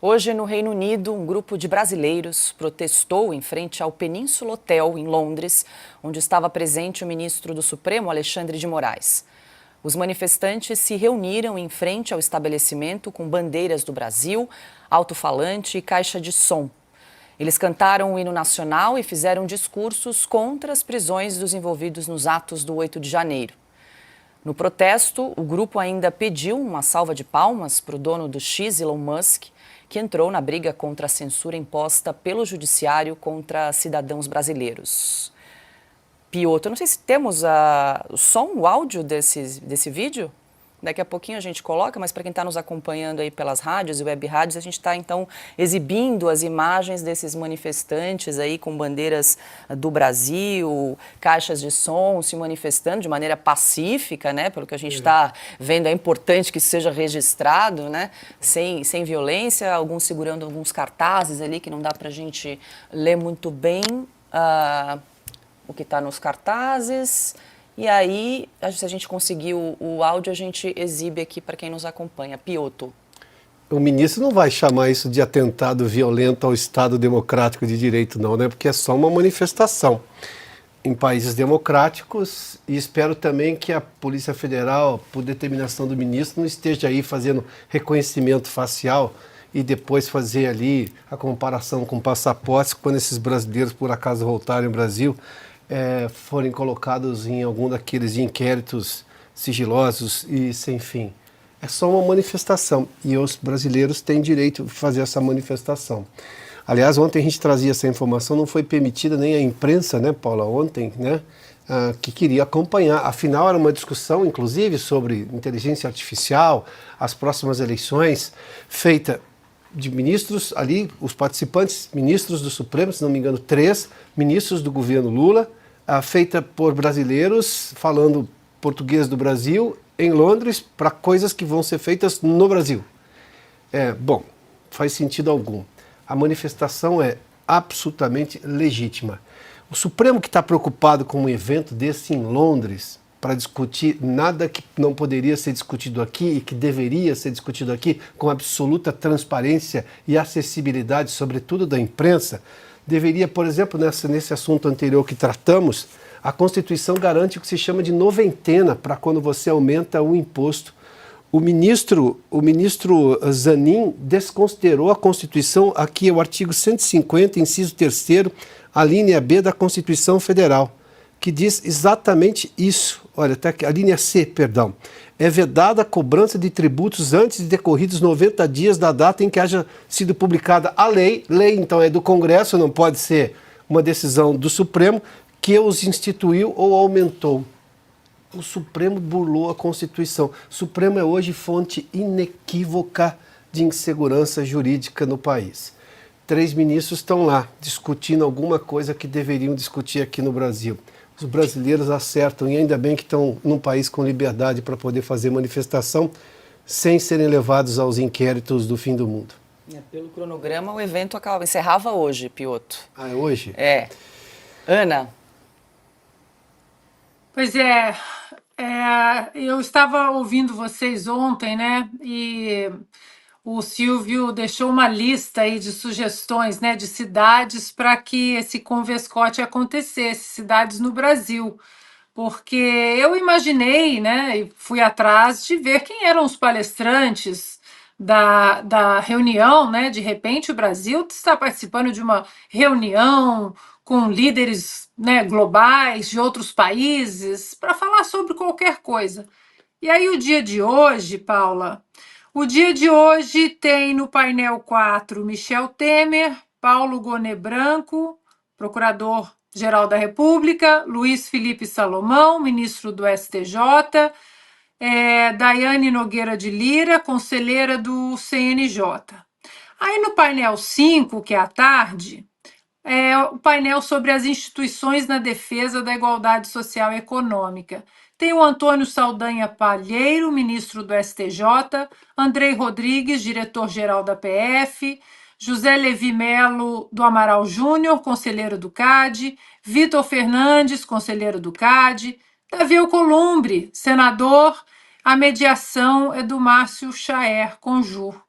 Hoje, no Reino Unido, um grupo de brasileiros protestou em frente ao Península Hotel, em Londres, onde estava presente o ministro do Supremo, Alexandre de Moraes. Os manifestantes se reuniram em frente ao estabelecimento com bandeiras do Brasil, alto-falante e caixa de som. Eles cantaram o hino nacional e fizeram discursos contra as prisões dos envolvidos nos atos do 8 de janeiro. No protesto, o grupo ainda pediu uma salva de palmas para o dono do X, Elon Musk, que entrou na briga contra a censura imposta pelo judiciário contra cidadãos brasileiros. Piotr, não sei se temos o som, o áudio desse vídeo. Daqui a pouquinho a gente coloca, mas para quem está nos acompanhando aí pelas rádios e web rádios, a gente está então exibindo as imagens desses manifestantes aí com bandeiras do Brasil, caixas de som, se manifestando de maneira pacífica, né? Pelo que a gente está vendo, é importante que isso seja registrado, né? Sem violência, alguns segurando alguns cartazes ali que não dá para a gente ler muito bem o que está nos cartazes. E aí, se a gente conseguir o áudio, a gente exibe aqui para quem nos acompanha. Piotr. O ministro não vai chamar isso de atentado violento ao Estado Democrático de Direito, não, né? Porque é só uma manifestação em países democráticos, e espero também que a Polícia Federal, por determinação do ministro, não esteja aí fazendo reconhecimento facial e depois fazer ali a comparação com passaportes quando esses brasileiros, por acaso, voltarem ao Brasil, forem colocados em algum daqueles inquéritos sigilosos e sem fim. É só uma manifestação e os brasileiros têm direito de fazer essa manifestação. Aliás, ontem a gente trazia essa informação, não foi permitida nem a imprensa, né, Paula, ontem, né, que queria acompanhar. Afinal, era uma discussão, inclusive, sobre inteligência artificial, as próximas eleições, feita de ministros ali, os participantes, ministros do Supremo, se não me engano, 3 ministros do governo Lula, feita por brasileiros falando português do Brasil em Londres para coisas que vão ser feitas no Brasil. Bom, faz sentido algum. A manifestação é absolutamente legítima. O Supremo, que está preocupado com um evento desse em Londres para discutir nada que não poderia ser discutido aqui e que deveria ser discutido aqui com absoluta transparência e acessibilidade, sobretudo da imprensa, deveria, por exemplo, nesse assunto anterior que tratamos, a Constituição garante o que se chama de noventena para quando você aumenta o imposto. O ministro Zanin desconsiderou a Constituição, aqui é o artigo 150, inciso 3º, a linha B da Constituição Federal, que diz exatamente isso. Olha, tá aqui, a linha C, perdão. É vedada a cobrança de tributos antes de decorridos 90 dias da data em que haja sido publicada a lei. Lei, então, é do Congresso, não pode ser uma decisão do Supremo, que os instituiu ou aumentou. O Supremo burlou a Constituição. O Supremo é hoje fonte inequívoca de insegurança jurídica no país. 3 ministros estão lá discutindo alguma coisa que deveriam discutir aqui no Brasil. Os brasileiros acertam, e ainda bem que estão num país com liberdade para poder fazer manifestação sem serem levados aos inquéritos do fim do mundo. Pelo cronograma, o evento encerrava hoje, Piotr. Ah, é hoje? Ana? Pois é, eu estava ouvindo vocês ontem, né, e o Silvio deixou uma lista aí de sugestões, né, de cidades para que esse Convescote acontecesse, cidades no Brasil, porque eu imaginei, né, e fui atrás de ver quem eram os palestrantes da reunião, né, de repente o Brasil está participando de uma reunião com líderes, né, globais de outros países para falar sobre qualquer coisa. E aí o dia de hoje, Paula, o dia de hoje tem no painel 4 Michel Temer, Paulo Gonet Branco, Procurador-Geral da República, Luiz Felipe Salomão, ministro do STJ, Daiane Nogueira de Lira, conselheira do CNJ. Aí no painel 5, que é à tarde, o painel sobre as instituições na defesa da igualdade social e econômica. Tem o Antônio Saldanha Palheiro, ministro do STJ, Andrei Rodrigues, diretor-geral da PF, José Levi Melo do Amaral Júnior, conselheiro do CAD, Vitor Fernandes, conselheiro do CAD, Davi Alcolumbre, senador, a mediação é do Márcio Chaer Conjur.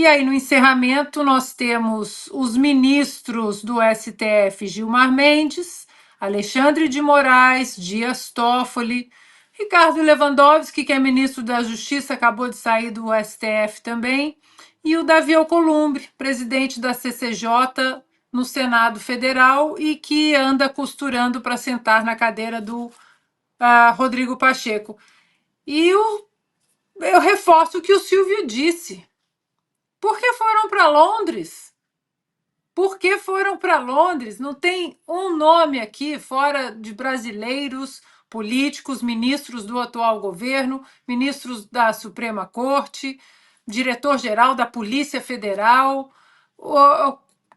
E aí, no encerramento, nós temos os ministros do STF, Gilmar Mendes, Alexandre de Moraes, Dias Toffoli, Ricardo Lewandowski, que é ministro da Justiça, acabou de sair do STF também, e o Davi Alcolumbre, presidente da CCJ no Senado Federal e que anda costurando para sentar na cadeira do Rodrigo Pacheco. E eu reforço o que o Silvio disse. Por que foram para Londres? Por que foram para Londres? Não tem um nome aqui, fora de brasileiros, políticos, ministros do atual governo, ministros da Suprema Corte, diretor-geral da Polícia Federal.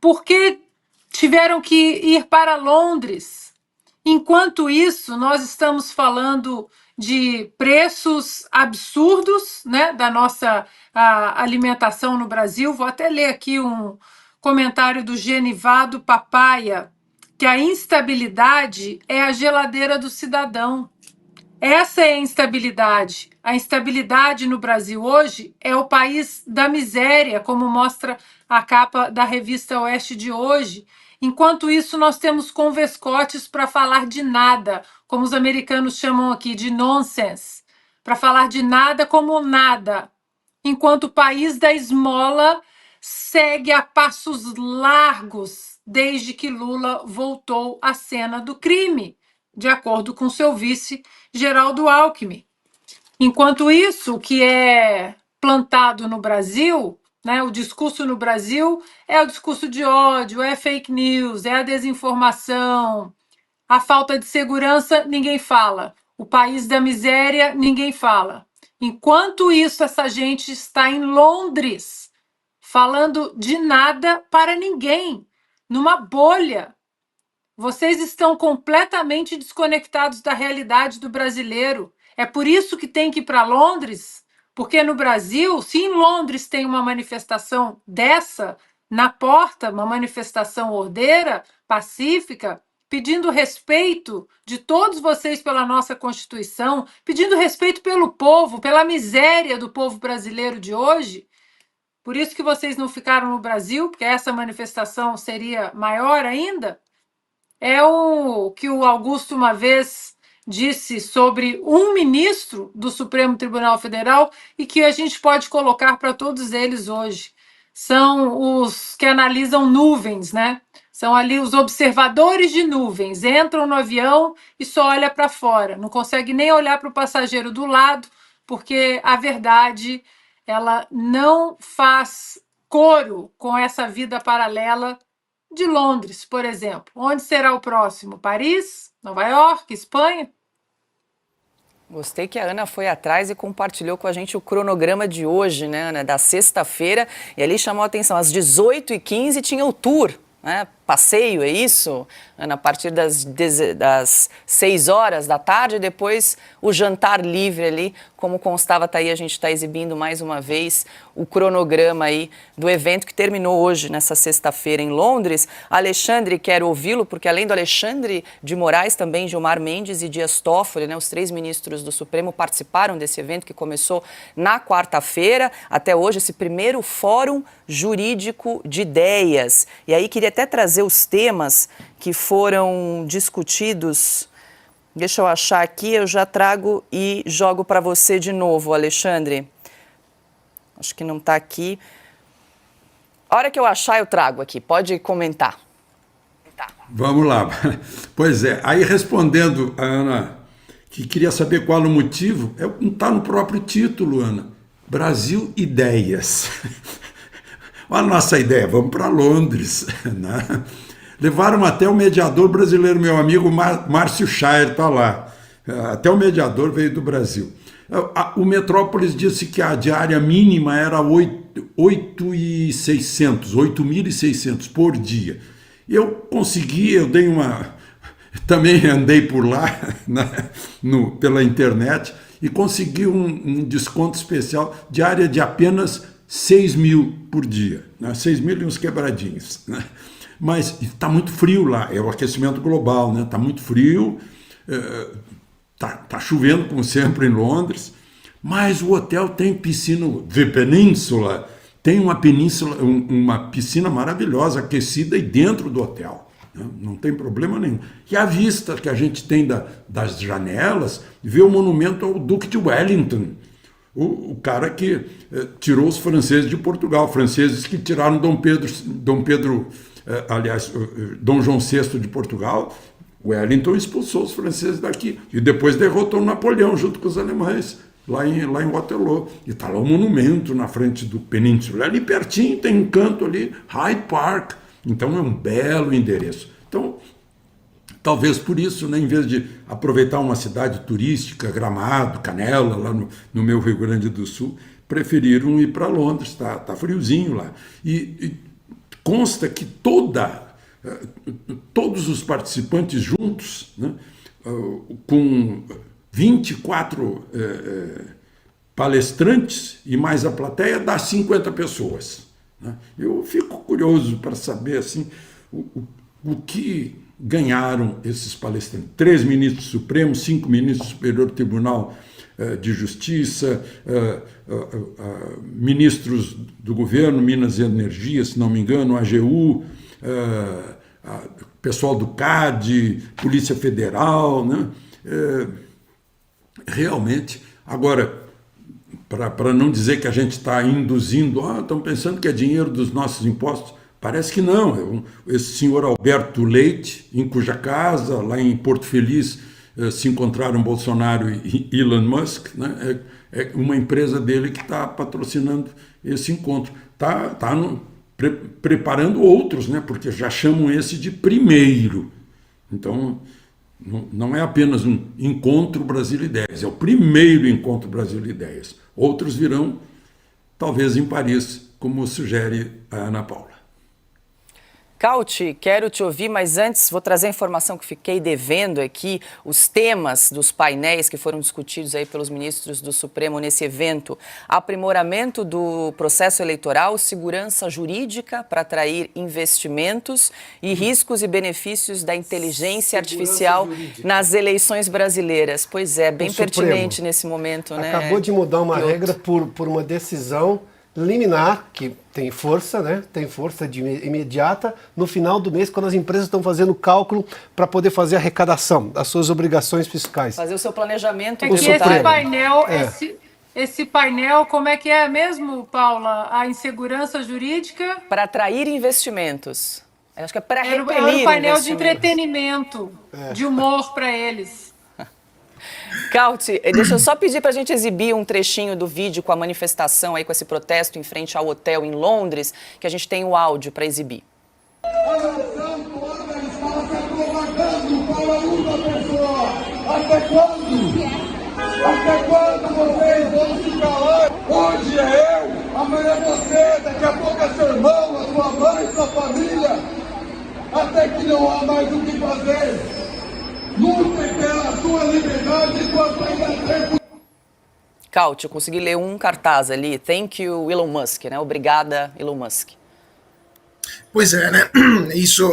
Por que tiveram que ir para Londres? Enquanto isso, nós estamos falando de preços absurdos, né, da nossa alimentação no Brasil. Vou até ler aqui um comentário do Genivado Papaya, que a instabilidade é a geladeira do cidadão. Essa é a instabilidade. A instabilidade no Brasil hoje é o país da miséria, como mostra a capa da revista Oeste de hoje. Enquanto isso, nós temos convescotes para falar de nada, como os americanos chamam aqui de nonsense, para falar de nada como nada. Enquanto o país da esmola segue a passos largos desde que Lula voltou à cena do crime, de acordo com seu vice, Geraldo Alckmin. Enquanto isso, o que é plantado no Brasil, né, o discurso no Brasil é o discurso de ódio, é fake news, é a desinformação, a falta de segurança, ninguém fala. O país da miséria, ninguém fala. Enquanto isso, essa gente está em Londres, falando de nada para ninguém, numa bolha. Vocês estão completamente desconectados da realidade do brasileiro. É por isso que tem que ir para Londres, porque no Brasil, se em Londres tem uma manifestação dessa, na porta, uma manifestação ordeira, pacífica, pedindo respeito de todos vocês pela nossa Constituição, pedindo respeito pelo povo, pela miséria do povo brasileiro de hoje. Por isso que vocês não ficaram no Brasil, porque essa manifestação seria maior ainda. É o que o Augusto uma vez disse sobre um ministro do Supremo Tribunal Federal e que a gente pode colocar para todos eles hoje. São os que analisam nuvens, né? São ali os observadores de nuvens. Entram no avião e só olha para fora. Não consegue nem olhar para o passageiro do lado, porque a verdade ela não faz coro com essa vida paralela de Londres, por exemplo. Onde será o próximo? Paris? Nova York? Espanha? Gostei que a Ana foi atrás e compartilhou com a gente o cronograma de hoje, né, Ana, da sexta-feira. E ali chamou a atenção, às 18h15 tinha o tour, né? Passeio, é isso? Ana, a partir das 6 horas da tarde, depois o jantar livre ali, como constava, tá aí, a gente está exibindo mais uma vez o cronograma aí do evento que terminou hoje, nessa sexta-feira em Londres. Alexandre, quero ouvi-lo, porque além do Alexandre de Moraes, também Gilmar Mendes e Dias Toffoli, né, os 3 ministros do Supremo participaram desse evento que começou na quarta-feira, até hoje esse primeiro Fórum Jurídico de Ideias. E aí queria até trazer os temas que foram discutidos. Deixa eu achar aqui, eu já trago e jogo para você de novo, Alexandre. Acho que não está aqui. A hora que eu achar, eu trago aqui. Pode comentar. Vamos lá. Pois é, aí respondendo a Ana, que queria saber qual o motivo, está no próprio título, Ana. Brasil Ideias. A nossa ideia, vamos para Londres, né? Levaram até o mediador brasileiro, meu amigo Márcio Schaer está lá. Até o mediador veio do Brasil. O Metrópolis disse que a diária mínima era 8.600 por dia. Eu consegui, também andei por lá, né, pela internet, e consegui um desconto especial, diária de apenas 6 mil por dia, né? 6 mil e uns quebradinhos, né? Mas está muito frio lá, é o aquecimento global, né? Está muito frio, tá chovendo como sempre em Londres, mas o hotel tem piscina, The Peninsula tem uma península, uma piscina maravilhosa, aquecida e dentro do hotel. Né? Não tem problema nenhum. E a vista que a gente tem das janelas, vê o monumento ao Duque de Wellington, o cara que tirou os franceses de Portugal, franceses que tiraram Dom João VI de Portugal. Wellington expulsou os franceses daqui e depois derrotou Napoleão junto com os alemães lá em Waterloo. E está lá o monumento na frente do Península. Ali pertinho tem um canto ali, Hyde Park. Então é um belo endereço. Então, talvez por isso, né, em vez de aproveitar uma cidade turística, Gramado, Canela, lá no meu Rio Grande do Sul, preferiram ir para Londres, tá friozinho lá. E consta que todos os participantes juntos, né, com 24 palestrantes e mais a plateia, dá 50 pessoas. Né? Eu fico curioso para saber assim, o que ganharam esses palestrantes. 3 ministros supremos, 5 ministros do Superior Tribunal de Justiça, ministros do governo, Minas e Energia, se não me engano, AGU, pessoal do CAD, Polícia Federal, né? Realmente, agora, para não dizer que a gente está induzindo, estão pensando que é dinheiro dos nossos impostos, parece que não. Esse senhor Alberto Leite, em cuja casa, lá em Porto Feliz, se encontraram Bolsonaro e Elon Musk, né? É uma empresa dele que está patrocinando esse encontro. Está preparando outros, né? Porque já chamam esse de primeiro. Então, não é apenas um encontro Brasil-Ideias, é o primeiro encontro Brasil-Ideias. Outros virão, talvez em Paris, como sugere a Ana Paula. Cauty, quero te ouvir, mas antes vou trazer a informação que fiquei devendo aqui, os temas dos painéis que foram discutidos aí pelos ministros do Supremo nesse evento: aprimoramento do processo eleitoral, segurança jurídica para atrair investimentos e riscos e benefícios da inteligência artificial nas eleições brasileiras. Pois é, bem pertinente nesse momento, né? Acabou de mudar uma regra por uma decisão liminar, que tem força, né? Tem força imediata, no final do mês, quando as empresas estão fazendo cálculo para poder fazer a arrecadação das suas obrigações fiscais. Fazer o seu planejamento. Esse painel, como é que é mesmo, Paula? A insegurança jurídica? Para atrair investimentos. Eu acho que é para repelir investimentos. Era um painel de entretenimento, de humor para eles. Cauty, deixa eu só pedir para a gente exibir um trechinho do vídeo com a manifestação, aí, com esse protesto em frente ao hotel em Londres, que a gente tem o áudio para exibir. Até quando vocês vão se calar? Hoje é eu, amanhã é você, daqui a pouco é seu irmão, a sua mãe, sua família. Até que não há mais o que fazer. Lutem pela sua liberdade enquanto ainda tem. Cauty, eu consegui ler um cartaz ali. Thank you, Elon Musk, né? Obrigada, Elon Musk. Pois é, né? Isso,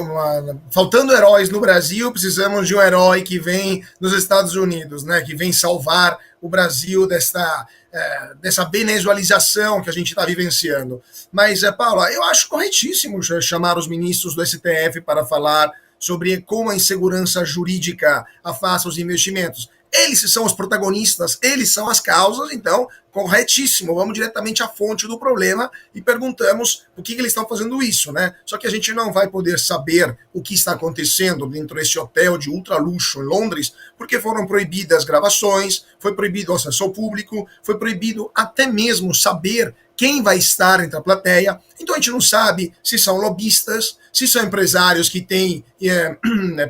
faltando heróis no Brasil, precisamos de um herói que vem nos Estados Unidos, né? Que vem salvar o Brasil dessa venezualização que a gente está vivenciando. Mas, Paula, eu acho corretíssimo chamar os ministros do STF para falar sobre como a insegurança jurídica afasta os investimentos. Eles são os protagonistas, eles são as causas, então, corretíssimo, vamos diretamente à fonte do problema e perguntamos por que eles estão fazendo isso, né? Só que a gente não vai poder saber o que está acontecendo dentro desse hotel de ultra luxo em Londres, porque foram proibidas gravações, foi proibido o acesso ao público, foi proibido até mesmo saber quem vai estar entre a plateia. Então a gente não sabe se são lobistas, se são empresários que têm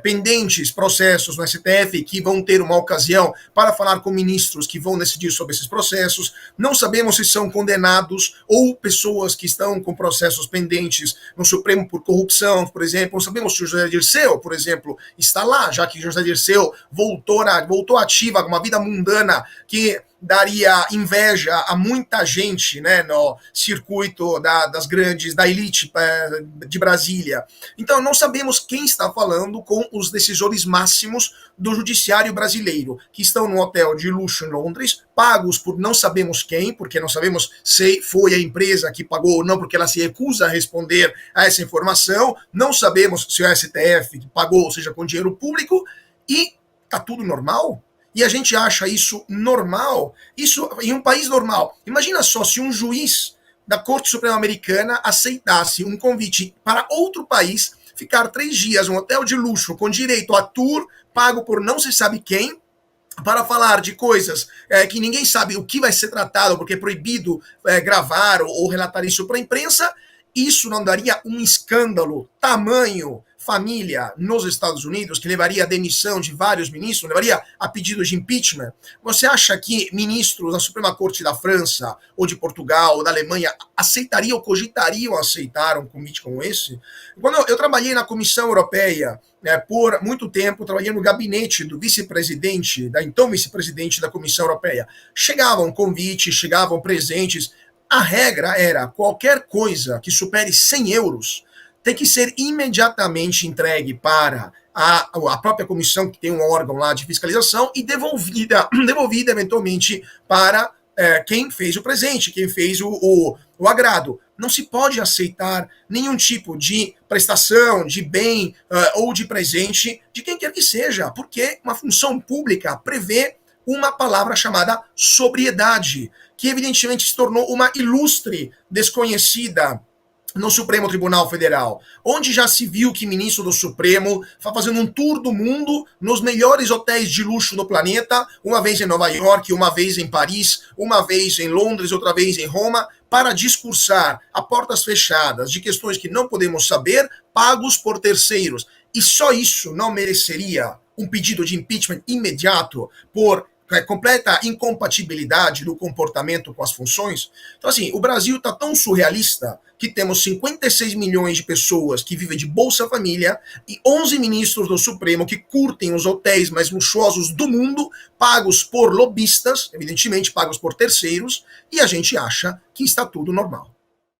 pendentes processos no STF, que vão ter uma ocasião para falar com ministros que vão decidir sobre esses processos. Não sabemos se são condenados ou pessoas que estão com processos pendentes no Supremo por corrupção, por exemplo. Não sabemos se o José Dirceu, por exemplo, está lá, já que José Dirceu voltou ativa com uma vida mundana que daria inveja a muita gente, né, no circuito das grandes, da elite de Brasília. Então, não sabemos quem está falando com os decisores máximos do judiciário brasileiro, que estão num hotel de luxo em Londres, pagos por não sabemos quem, porque não sabemos se foi a empresa que pagou ou não, porque ela se recusa a responder a essa informação, não sabemos se o STF que pagou, ou seja, com dinheiro público, e tá tudo normal? E a gente acha isso normal? Isso em um país normal. Imagina só se um juiz da Corte Suprema Americana aceitasse um convite para outro país, ficar 3 dias num hotel de luxo com direito a tour, pago por não se sabe quem, para falar de coisas que ninguém sabe o que vai ser tratado, porque é proibido gravar ou relatar isso para a imprensa. Isso não daria um escândalo tamanho família nos Estados Unidos, que levaria à demissão de vários ministros, levaria a pedido de impeachment? Você acha que ministros da Suprema Corte da França, ou de Portugal, ou da Alemanha, aceitariam ou cogitariam aceitar um convite como esse? Quando eu trabalhei na Comissão Europeia, por muito tempo, trabalhei no gabinete do vice-presidente, da então vice-presidente da Comissão Europeia. Chegavam convites, chegavam presentes. A regra era qualquer coisa que supere 100 euros tem que ser imediatamente entregue para a própria comissão, que tem um órgão lá de fiscalização, e devolvida eventualmente para quem fez o presente, quem fez o agrado. Não se pode aceitar nenhum tipo de prestação, de bem ou de presente de quem quer que seja, porque uma função pública prevê uma palavra chamada sobriedade, que evidentemente se tornou uma ilustre desconhecida no Supremo Tribunal Federal, onde já se viu que ministro do Supremo está fazendo um tour do mundo nos melhores hotéis de luxo do planeta, uma vez em Nova York, uma vez em Paris, uma vez em Londres, outra vez em Roma, para discursar a portas fechadas de questões que não podemos saber, pagos por terceiros. E só isso não mereceria um pedido de impeachment imediato por completa incompatibilidade do comportamento com as funções? Então, assim, o Brasil está tão surrealista que temos 56 milhões de pessoas que vivem de Bolsa Família e 11 ministros do Supremo que curtem os hotéis mais luxuosos do mundo, pagos por lobistas, evidentemente pagos por terceiros, e a gente acha que está tudo normal.